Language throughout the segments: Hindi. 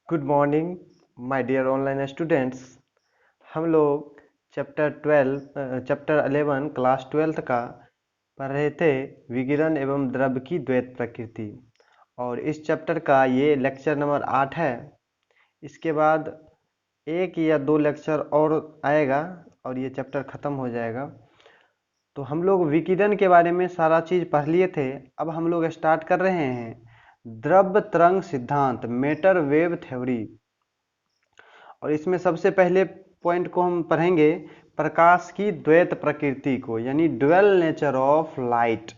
Good morning my dear online students. हम लोग चैप्टर 11 क्लास 12 का पढ़ रहे थे विकिरण एवं द्रव्य की द्वैत प्रकृति, और इस चैप्टर का ये लेक्चर नंबर 8 है। इसके बाद एक या दो लेक्चर और आएगा और ये चैप्टर ख़त्म हो जाएगा। तो हम लोग विकिरण के बारे में सारा चीज़ पढ़ लिए थे। अब हम लोग स्टार्ट कर रहे हैं द्रव्य तरंग सिद्धांत, मैटर वेव थ्योरी। और इसमें सबसे पहले पॉइंट को हम पढ़ेंगे प्रकाश की द्वैत प्रकृति को, यानी ड्यूअल नेचर ऑफ लाइट।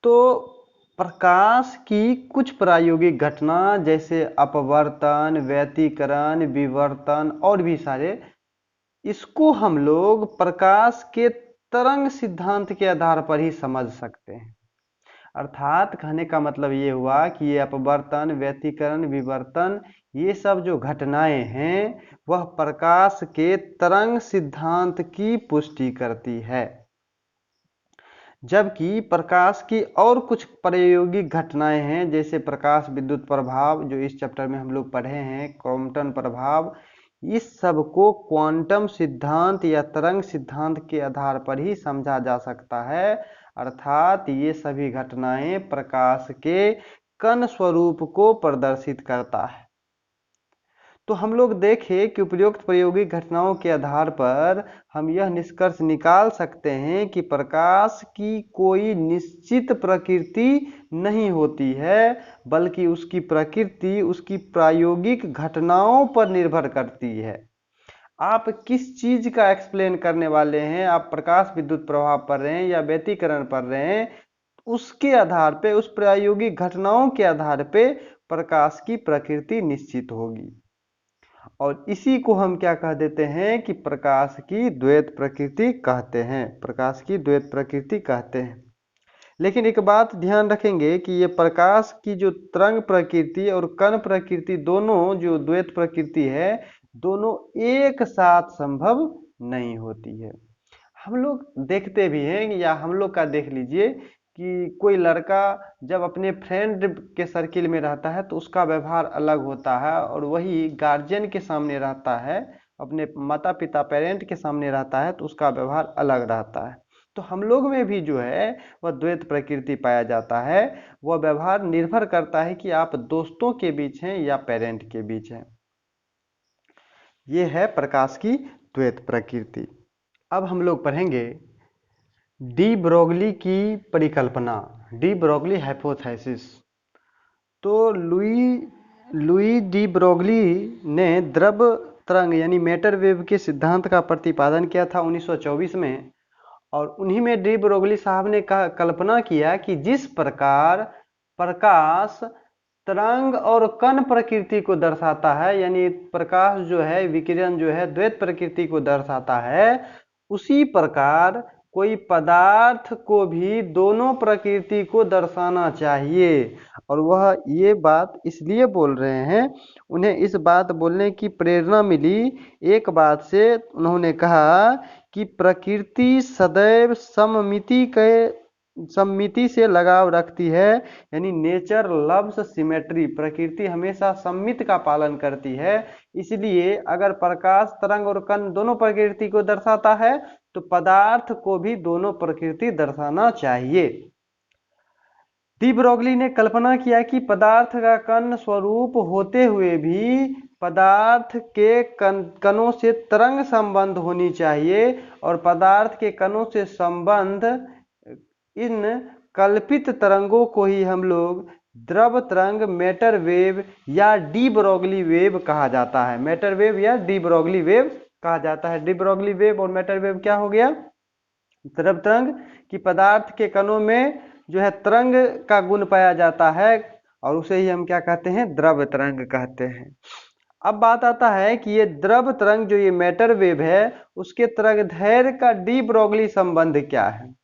तो प्रकाश की कुछ प्रायोगिक घटना जैसे अपवर्तन, व्यतिकरण, विवर्तन और भी सारे, इसको हम लोग प्रकाश के तरंग सिद्धांत के आधार पर ही समझ सकते हैं। अर्थात कहने का मतलब ये हुआ कि ये अपवर्तन, व्यतिकरण, विवर्तन, ये सब जो घटनाएं हैं वह प्रकाश के तरंग सिद्धांत की पुष्टि करती है। जबकि प्रकाश की और कुछ प्रायोगिक घटनाएं हैं जैसे प्रकाश विद्युत प्रभाव, जो इस चैप्टर में हम लोग पढ़े हैं, क्रॉम्पटन प्रभाव, इस सब को क्वांटम सिद्धांत या तरंग सिद्धांत के आधार पर ही समझा जा सकता है। अर्थात ये सभी घटनाएं प्रकाश के कण स्वरूप को प्रदर्शित करता है। तो हम लोग देखें कि उपयुक्त प्रायोगिक घटनाओं के आधार पर हम यह निष्कर्ष निकाल सकते हैं कि प्रकाश की कोई निश्चित प्रकृति नहीं होती है, बल्कि उसकी प्रकृति उसकी प्रायोगिक घटनाओं पर निर्भर करती है। आप किस चीज का एक्सप्लेन करने वाले हैं, आप प्रकाश विद्युत प्रभाव पढ़ रहे हैं या व्यतिकरण पढ़ रहे हैं, उसके आधार पे, उस प्रायोगिक घटनाओं के आधार पे प्रकाश की प्रकृति निश्चित होगी। और इसी को हम क्या कह देते हैं कि प्रकाश की द्वैत प्रकृति कहते हैं, प्रकाश की द्वैत प्रकृति कहते हैं। लेकिन एक बात ध्यान रखेंगे कि ये प्रकाश की जो तरंग प्रकृति और कण प्रकृति, दोनों जो द्वैत प्रकृति है, दोनों एक साथ संभव नहीं होती है। हम लोग देखते भी हैं, या हम लोग का देख लीजिए कि कोई लड़का जब अपने फ्रेंड के सर्किल में रहता है तो उसका व्यवहार अलग होता है, और वही गार्जियन के सामने रहता है, अपने माता पिता पेरेंट के सामने रहता है तो उसका व्यवहार अलग रहता है। तो हम लोग में भी जो है वह द्वैत प्रकृति पाया जाता है। वह व्यवहार निर्भर करता है कि आप दोस्तों के बीच हैं या पेरेंट के बीच हैं। ये है प्रकाश की द्वैत प्रकृति। अब हम लोग पढ़ेंगे डी ब्रोगली की परिकल्पना, डी ब्रोगली हाइपोथेसिस। तो लुई डी ब्रोगली ने द्रव्य तरंग यानी मैटर वेव के सिद्धांत का प्रतिपादन किया था 1924 में। और उन्हीं में डी ब्रोगली साहब ने कल्पना किया कि जिस प्रकार प्रकाश तरंग और कण प्रकृति को दर्शाता है, यानी प्रकाश जो है, विकिरण जो है, द्वैत प्रकृति को दर्शाता है, उसी प्रकार कोई पदार्थ को भी दोनों प्रकृति को दर्शाना चाहिए। और वह ये बात इसलिए बोल रहे हैं, उन्हें इस बात बोलने की प्रेरणा मिली एक बात से। उन्होंने कहा कि प्रकृति सदैव सममिति से लगाव रखती है, यानी नेचर लव्स सिमेट्री, प्रकृति हमेशा सममित का पालन करती है। इसलिए अगर प्रकाश तरंग और कण दोनों प्रकृति को दर्शाता है तो पदार्थ को भी दोनों प्रकृति दर्शाना चाहिए। डी ब्रोगली ने कल्पना किया कि पदार्थ का कण स्वरूप होते हुए भी पदार्थ के कणों से तरंग संबंध होनी चाहिए, और पदार्थ के कणों से संबंध, इन कल्पित तरंगों को ही हम लोग द्रव तरंग, मैटर वेव या डी ब्रोगली वेव कहा जाता है। मैटर वेव या डी ब्रोगली वेव कहा जाता है। डी ब्रोगली वेव और मैटर वेव क्या हो गया? द्रव तरंग की पदार्थ के कणों में जो है तरंग का गुण पाया जाता है, और उसे ही हम क्या कहते हैं? द्रव तरंग कहते हैं। अब बात आता है कि ये द्रव तरंग जो ये मैटर वेव है, उसके तरंगदैर्घ्य का डी ब्रोगली संबंध क्या है?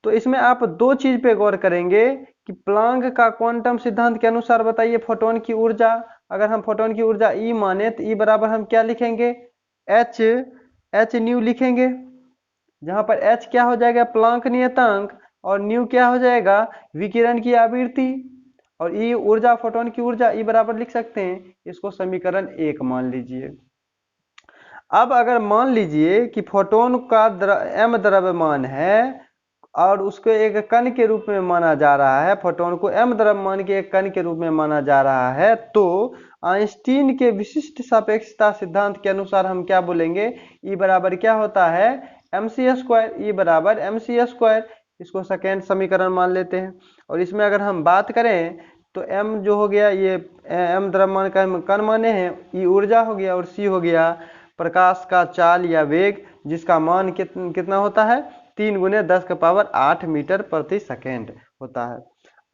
तो इसमें आप दो चीज पे गौर करेंगे कि प्लांक का क्वांटम सिद्धांत के अनुसार बताइए फोटोन की ऊर्जा, अगर हम फोटोन की ऊर्जा E माने तो E बराबर हम क्या लिखेंगे? एच न्यू लिखेंगे, जहां पर H क्या हो जाएगा? प्लांक नियतांक, और न्यू क्या हो जाएगा? विकिरण की आवृत्ति। और ई ऊर्जा, फोटोन की ऊर्जा, ई बराबर लिख सकते हैं, इसको समीकरण 1 मान लीजिए। अब अगर मान लीजिए कि फोटोन का m द्रव्यमान है और उसको एक कण के रूप में माना जा रहा है, फोटोन को m द्रव्यमान के एक कण के रूप में माना जा रहा है, तो आइंस्टीन के विशिष्ट सापेक्षता सिद्धांत के अनुसार हम क्या बोलेंगे, E बराबर क्या होता है, mc², E बराबर mc²। इसको सेकेंड समीकरण मान लेते हैं। और इसमें अगर हम बात करें तो m जो हो गया, ये m द्रव्यमान का कण माने हैं, E ऊर्जा हो गया, और c हो गया प्रकाश का चाल या वेग, जिसका मान कितना होता है, 3 × 10⁸ मीटर प्रति सेकेंड होता है।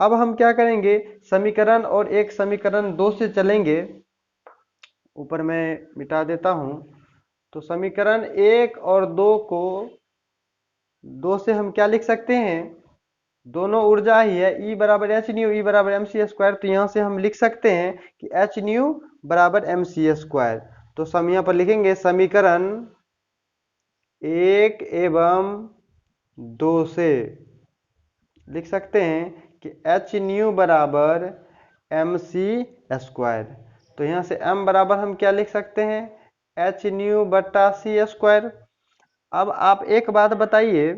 अब हम क्या करेंगे, समीकरण और एक समीकरण 2 से चलेंगे, ऊपर मैं मिटा देता हूं। तो समीकरण 1 और 2 को 2 से हम क्या लिख सकते हैं, दोनों ऊर्जा ही है, E बराबर एच न्यू, ई बराबर mc²। तो यहाँ से हम लिख सकते हैं कि एच न्यू बराबर mc²। तो हम यहाँ पर लिखेंगे समीकरण 1 एवं 2 से लिख सकते हैं कि एच न्यू बराबर mc²। तो यहाँ से m बराबर हम क्या लिख सकते हैं, एच न्यू बट्टा c²। अब आप एक बात बताइए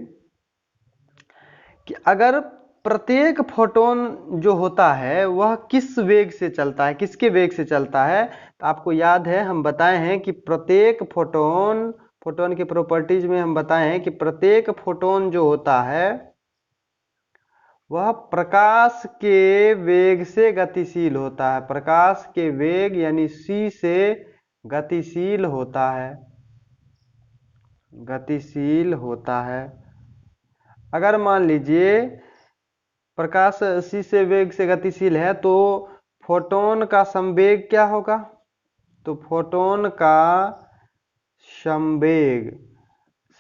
कि अगर प्रत्येक फोटोन जो होता है वह किस वेग से चलता है, किसके वेग से चलता है, तो आपको याद है हम बताए हैं कि प्रत्येक फोटोन के प्रॉपर्टीज में हम बताए हैं कि प्रत्येक फोटोन जो होता है वह प्रकाश के वेग से गतिशील होता है, प्रकाश के वेग यानी c से गतिशील होता है, गतिशील होता है। अगर मान लीजिए प्रकाश c से वेग से गतिशील है तो फोटोन का संवेग क्या होगा, तो फोटोन का संवेग,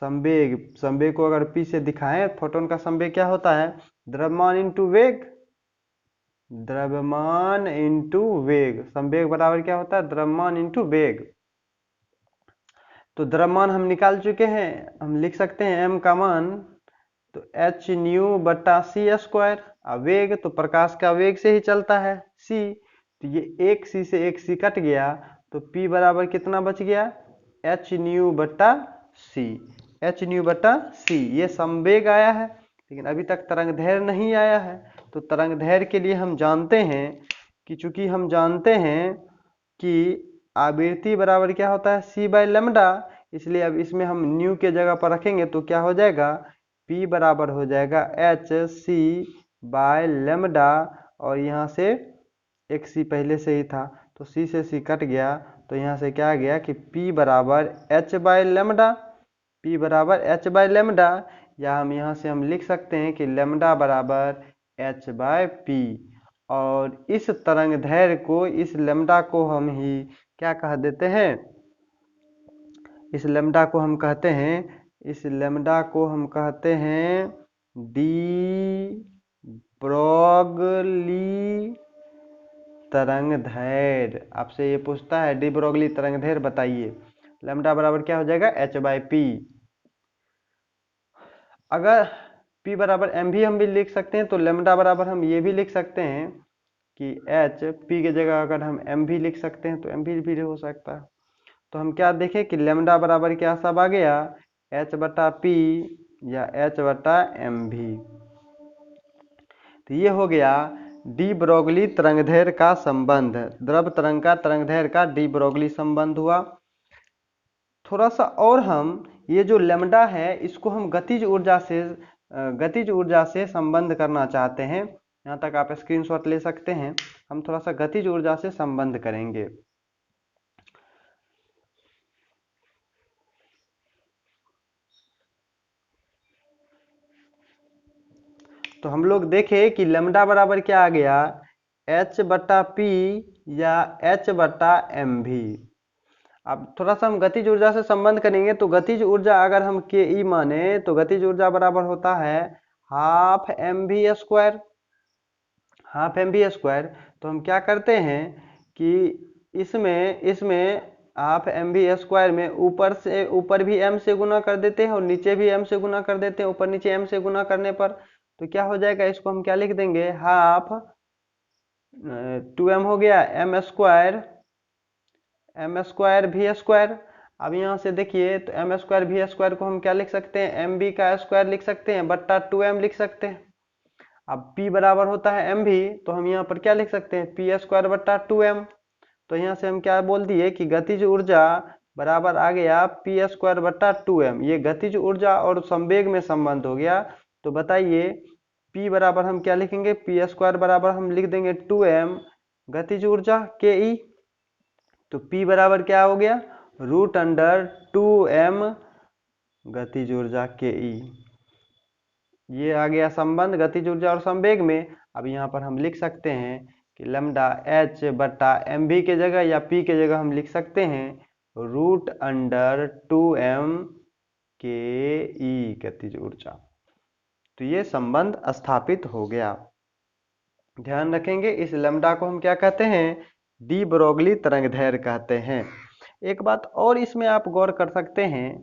संवेग को अगर p से दिखाएं, फोटोन का संवेग क्या होता है, द्रव्यमान इंटू वेग, द्रव्यमान इंटू वेग। संवेग बराबर क्या होता है, द्रव्यमान इंटू वेग। तो द्रव्यमान हम निकाल चुके हैं, हम लिख सकते हैं m का मान तो एच न्यू बट्टा c²। वेग तो प्रकाश का वेग से ही चलता है c, तो ये एक c से एक c कट गया, तो p बराबर कितना बच गया, एच न्यू बट्टा c, एच न्यू बट्टा c। ये संवेग आया है, लेकिन अभी तक तरंग दैर्घ्य नहीं आया है। तो तरंग दैर्घ्य के लिए हम जानते हैं कि चूंकि हम जानते हैं कि आवृत्ति बराबर क्या होता है, c/λ, इसलिए अब इसमें हम न्यू के जगह पर रखेंगे तो क्या हो जाएगा, P बराबर हो जाएगा hc/λ, और यहाँ से एक c पहले से ही था तो c से c कट गया, तो यहाँ से क्या आ गया कि P बराबर h/λ, P बराबर h/λ, या हम यहाँ से हम लिख सकते हैं कि लैम्डा बराबर h/p। और इस तरंग दैर्घ्य को, इस लैम्डा को हम ही क्या कह देते हैं, इस लैम्डा को हम कहते हैं, इस लैम्डा को हम कहते हैं डी ब्रोगली तरंग दैर्घ्य। आपसे ये पूछता है डी ब्रोगली तरंग दैर्घ्य बताइए, लैम्डा बराबर क्या हो जाएगा, h/p। अगर p बराबर m भी हम भी लिख सकते हैं, तो लैम्डा बराबर हम ये भी लिख सकते हैं कि h, p के जगह अगर हम m भी लिख सकते हैं तो m भी हो सकता है। तो हम क्या देखें कि लैम्डा बराबर क्या सब आ गया, h/p या h/m भी। तो ये हो गया डी ब्रोगली तरंग दैर्घ्य का संबंध, द्रव तरंग का तरंग दैर्घ्य का डी ब्रोगली संबंध हुआ। थोड़ा सा और हम ये जो लैम्डा है इसको हम गतिज ऊर्जा से संबंध करना चाहते हैं। यहाँ तक आप स्क्रीनशॉट ले सकते हैं, हम थोड़ा सा गतिज ऊर्जा से संबंध करेंगे। तो हम लोग देखें कि लैम्डा बराबर क्या आ गया, h/p या h/m भी। अब थोड़ा सा हम गतिज ऊर्जा से संबंध करेंगे, तो गतिज ऊर्जा अगर हम ke माने तो गतिज ऊर्जा बराबर होता है हाफ mv², हाफ mv²। तो हम क्या करते हैं कि इसमें हाफ mv² में ऊपर भी m से गुना कर देते हैं और नीचे भी m से गुना कर देते हैं। ऊपर नीचे m से गुना करने पर तो क्या हो जाएगा, इसको हम क्या लिख देंगे, हाफ 2m हो गया m स्क्वायर भी स्क्वायर। अब यहाँ से देखिए तो m स्क्वायर भी स्क्वायर को हम क्या लिख सकते हैं, एम बी का स्क्वायर लिख सकते हैं बट्टा 2m लिख सकते हैं। अब p बराबर होता है एम भी, तो हम यहाँ पर क्या लिख सकते हैं, पी स्क्वायर बट्टा 2m। तो यहाँ से हम क्या बोल दिए कि गतिज ऊर्जा बराबर आ गया पी स्क्वायर बट्टा 2m। ये गतिज ऊर्जा और संवेग में संबंध हो गया। तो बताइए p बराबर हम क्या लिखेंगे, पी स्क्वायर बराबर हम लिख देंगे 2m गतिज ऊर्जा के ई। तो p बराबर क्या हो गया, रूट अंडर 2m गतिज ऊर्जा के ई। ये आ गया संबंध गतिज ऊर्जा और संवेग में। अब यहाँ पर हम लिख सकते हैं कि लैम्डा h बटा एम भी के जगह या p के जगह हम लिख सकते हैं रूट अंडर 2m के ई गतिज ऊर्जा। तो ये संबंध स्थापित हो गया। ध्यान रखेंगे इस लैम्डा को हम क्या कहते हैं, डी ब्रोगली तरंगदैर्घ्य कहते हैं। एक बात और इसमें आप गौर कर सकते हैं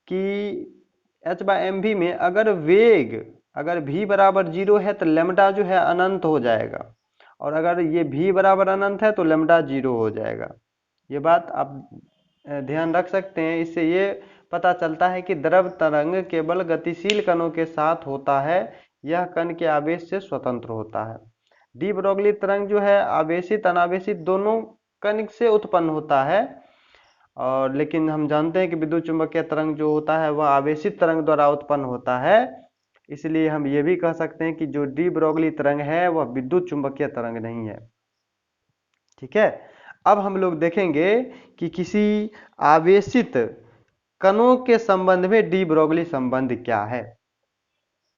कि h बाय एम भी में अगर वेग अगर v बराबर 0 है तो लैम्डा जो है अनंत हो जाएगा, और अगर ये v बराबर अनंत है तो लैम्डा 0 हो जाएगा। ये बात आप ध्यान रख सकते हैं। इससे ये पता चलता है कि द्रव तरंग केवल गतिशील कणों के साथ होता है, यह कण के आवेश से स्वतंत्र होता है। डी ब्रोगली तरंग जो है आवेशित अनावेशित दोनों कण से उत्पन्न होता है, और लेकिन हम जानते हैं कि विद्युत चुंबकीय तरंग जो होता है वह आवेशित तरंग द्वारा उत्पन्न होता है। इसलिए हम ये भी कह सकते हैं कि जो डी ब्रोगली तरंग है वह विद्युत चुंबकीय तरंग नहीं है। ठीक है, अब हम लोग देखेंगे कि किसी आवेशित कणों के संबंध में डी ब्रोगली संबंध क्या है।